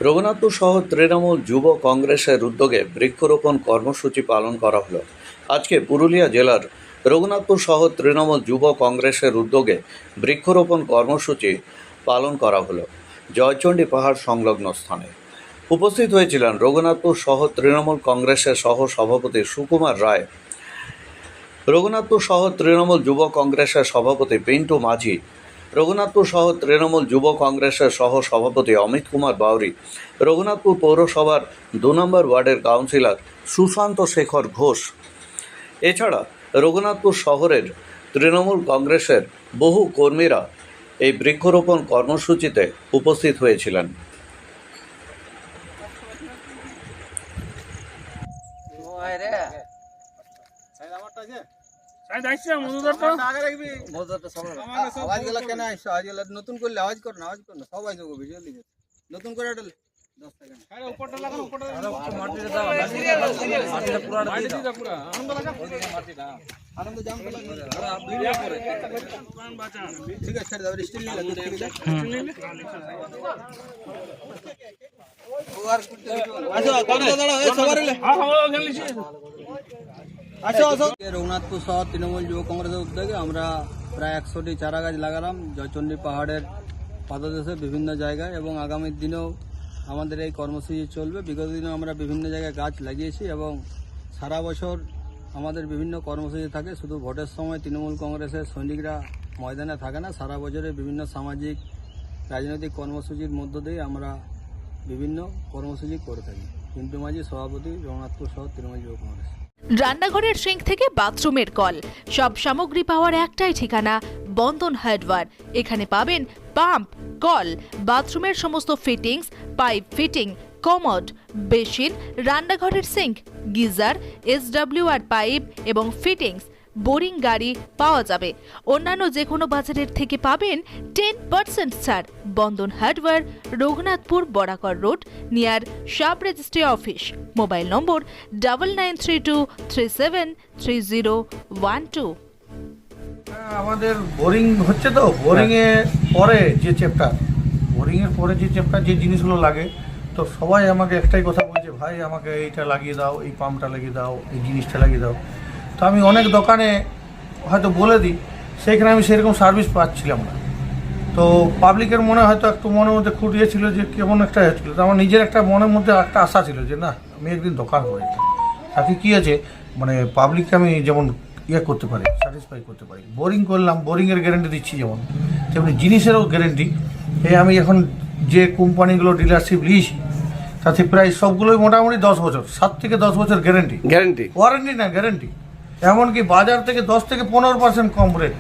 রঘুনাথপুর শহর তৃণমূল যুব কংগ্রেসের উদ্যোগে বৃক্ষরোপণ কর্মসূচি পালন করা হলো। আজকে পুরুলিয়া জেলার রঘুনাথপুর শহর তৃণমূল যুব কংগ্রেসের উদ্যোগে বৃক্ষরোপণ কর্মসূচি পালন করা হলো জয়চণ্ডী পাহাড় সংলগ্ন স্থানে। উপস্থিত হয়েছিলেন রঘুনাথপুর শহর তৃণমূল কংগ্রেসের সহ সভাপতি সুকুমার রায়, রঘুনাথপুর শহর তৃণমূল যুব কংগ্রেসের সভাপতি পিন্টু মাঝি, রঘুনাথপুর শহর তৃণমূল যুব কংগ্রেসের সহ সভাপতি অমিত কুমার বাউরি, রঘুনাথপুর পৌরসভার 2 নম্বর ওয়ার্ডের কাউন্সিলর সুশান্ত শেখর ঘোষ। এছাড়া রঘুনাথপুর শহরের তৃণমূল কংগ্রেসের বহু কর্মীরা এই বৃক্ষরোপণ কর্মসূচিতে উপস্থিত হয়েছিলেন। নতুন করলে আওয়াজ কর না, সবাই ভিডিও লিখে নতুন করে ঠিক আছে স্টিল রঘুনাথপুর শহর তৃণমূল যুব কংগ্রেসের উদ্যোগে আমরা প্রায় 100টি চারা গাছ লাগালাম জয়চণ্ডী পাহাড়ের পাদদেশে বিভিন্ন জায়গায়, এবং আগামী দিনেও আমাদের এই কর্মসূচি চলবে। বিগত দিনেও আমরা বিভিন্ন জায়গায় গাছ লাগিয়েছি এবং সারা বছর আমাদের বিভিন্ন কর্মসূচি থাকে। শুধু ভোটের সময় তৃণমূল কংগ্রেসের সৈনিকরা ময়দানে থাকে না, সারা বছরে বিভিন্ন সামাজিক রাজনৈতিক কর্মসূচির মধ্য দিয়ে আমরা বিভিন্ন কর্মসূচি করে থাকি। পিন্টু মাঝি, সভাপতি, রঘুনাথপুর শহর তৃণমূল যুব কংগ্রেস। রান্নাঘরের সিঙ্ক থেকে বাথরুমের কল, সব সামগ্রী পাওয়ার একটাই ঠিকানা, বন্ধন হার্ডওয়্যার। এখানে পাবেন পাম্প, কল, বাথরুমের সমস্ত fittings, pipe fitting, commode, basin, রান্নাঘরের সিঙ্ক, গিজার, SWR পাইপ এবং ফিটিংস, বোরিং গাড়ি পাওয়া যাবে। অন্যান্য যে কোনো বাজারের থেকে পাবেন 10% ছাড়। Bandhan hardware, Raghunathpur Barakar road, near sub registry office. Mobile number 9932373012। আমাদের বোরিং হচ্ছে, তো বোরিংয়ের পরে যে চ্যাপ্টার যে জিনিসগুলো লাগে, তো সবাই আমাকে একটাই কথা বলছে, ভাই আমাকে এইটা লাগিয়ে দাও, এই পাম্পটা লাগিয়ে দাও, এই জিনিসটা লাগিয়ে দাও। তো আমি অনেক দোকানে হয়তো বলে দিই, সেখানে আমি সেরকম সার্ভিস পাচ্ছিলাম না। তো পাবলিকের মনে হয়তো একটু মনের মধ্যে খুঁটিয়েছিল যে কেমন একটা হচ্ছিল। তো আমার নিজের একটা মনের মধ্যে একটা আশা ছিল যে না, আমি একদিন দোকান করে তাতে কী আছে, মানে পাবলিককে আমি যেমন করতে পারি, স্যাটিসফাই করতে পারি। বোরিং করলাম, বোরিংয়ের গ্যারেন্টি দিচ্ছি, যেমন তেমনি জিনিসেরও গ্যারেন্টি। আমি এখন যে কোম্পানিগুলো ডিলারশিপ নিয়েছি তাতে প্রায় সবগুলোই মোটামুটি 10 বছর, 7 থেকে 10 বছর গ্যারেন্টি, ওয়ারেন্টি না গ্যারেন্টি। এমনকি বাজার থেকে 10 থেকে 15% কম রেট।